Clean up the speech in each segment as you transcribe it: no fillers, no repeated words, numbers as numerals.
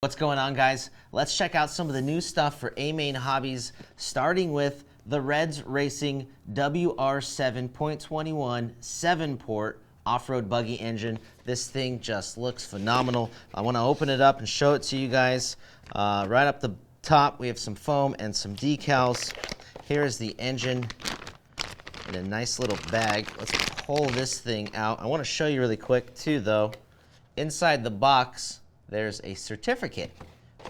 What's going on, guys? Let's check out some of the new stuff for AMain Hobbies, starting with the Reds Racing WR7 .21 7-port off-road buggy engine. This thing just looks phenomenal. I want to open it up and show it to you guys. Right up the top, we have some foam and some decals. Here is the engine in a nice little bag. Let's pull this thing out. I want to show you really quick too, though. Inside the box, there's a certificate,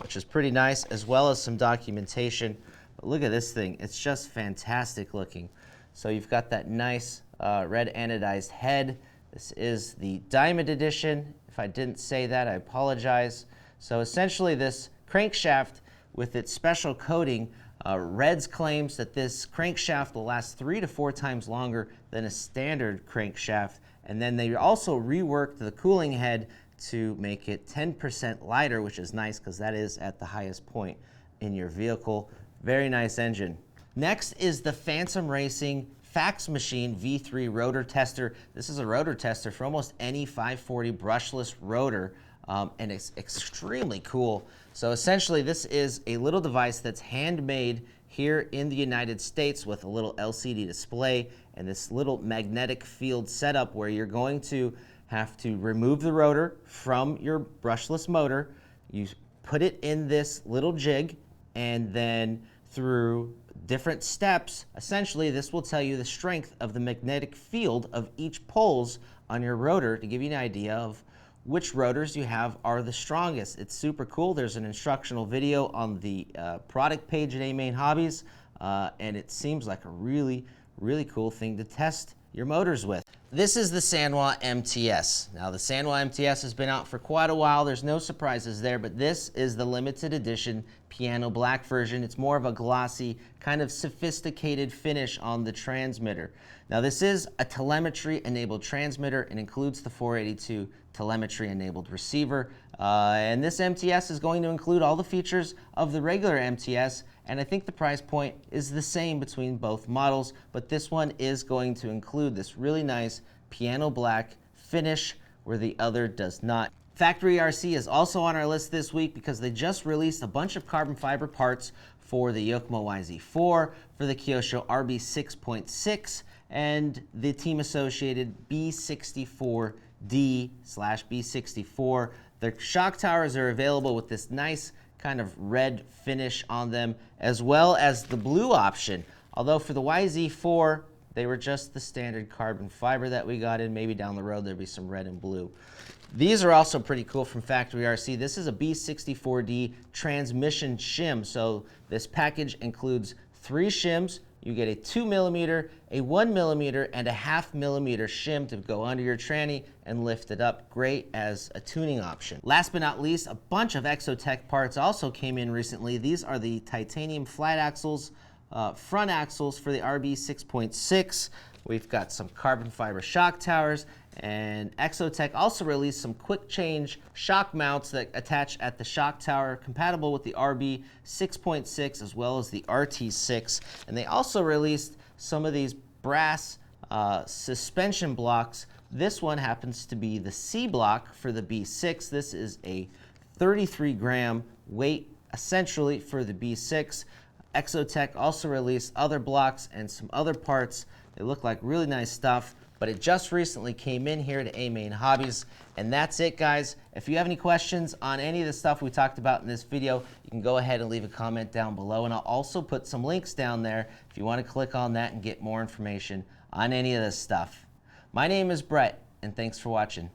which is pretty nice, as well as some documentation. But look at this thing. It's just fantastic looking. So you've got that nice red anodized head. This is the Diamond Edition. If I didn't say that, I apologize. So essentially this crankshaft with its special coating, Reds claims that this crankshaft will last 3 to 4 times longer than a standard crankshaft. And then they also reworked the cooling head to make it 10% lighter, which is nice because that is at the highest point in your vehicle. Very nice engine. Next is the Fantom Racing Fax Machine V3 rotor tester. This is a rotor tester for almost any 540 brushless rotor, and it's extremely cool. So essentially this is a little device that's handmade here in the United States with a little LCD display and this little magnetic field setup where you're going to have to remove the rotor from your brushless motor. You put it in this little jig, and then through different steps, essentially this will tell you the strength of the magnetic field of each poles on your rotor to give you an idea of which rotors you have are the strongest. It's super cool. There's an instructional video on the product page at AMain Hobbies, and it seems like a really cool thing to test your motors with. This is the Sanwa Mts. Now the Sanwa Mts has been out for quite a while. There's no surprises there, but this is the limited edition piano black version. It's more of a glossy, kind of sophisticated finish on the transmitter. Now this is a telemetry enabled transmitter and includes the 482 telemetry enabled receiver. And this MTS is going to include all the features of the regular MTS, and I think the price point is the same between both models, but this one is going to include this really nice piano black finish where the other does not. Factory RC is also on our list this week because they just released a bunch of carbon fiber parts for the Yokomo YZ4, for the Kyosho RB6.6, and the team associated B64D/B64. The shock towers are available with this nice kind of red finish on them, as well as the blue option. Although for the YZ4, they were just the standard carbon fiber that we got in. Maybe down the road there'll be some red and blue. These are also pretty cool from Factory RC. This is a B64D transmission shim. So this package includes 3 shims. You get a 2mm, a 1mm, and a 0.5mm shim to go under your tranny and lift it up. Great as a tuning option. Last but not least, a bunch of EXOTEK parts also came in recently. These are the titanium flat axles, front axles for the RB6.6. We've got some carbon fiber shock towers, and EXOTEK also released some quick change shock mounts that attach at the shock tower, compatible with the RB6.6 as well as the RT6. And they also released some of these brass suspension blocks. This one happens to be the C block for the B6. This is a 33-gram weight essentially for the B6. EXOTEK also released other blocks and some other parts. They look like really nice stuff, but it just recently came in here to AMain Hobbies. And that's it, guys. If you have any questions on any of the stuff we talked about in this video, you can go ahead and leave a comment down below, and I'll also put some links down there if you want to click on that and get more information on any of this stuff. My name is Brett, and thanks for watching.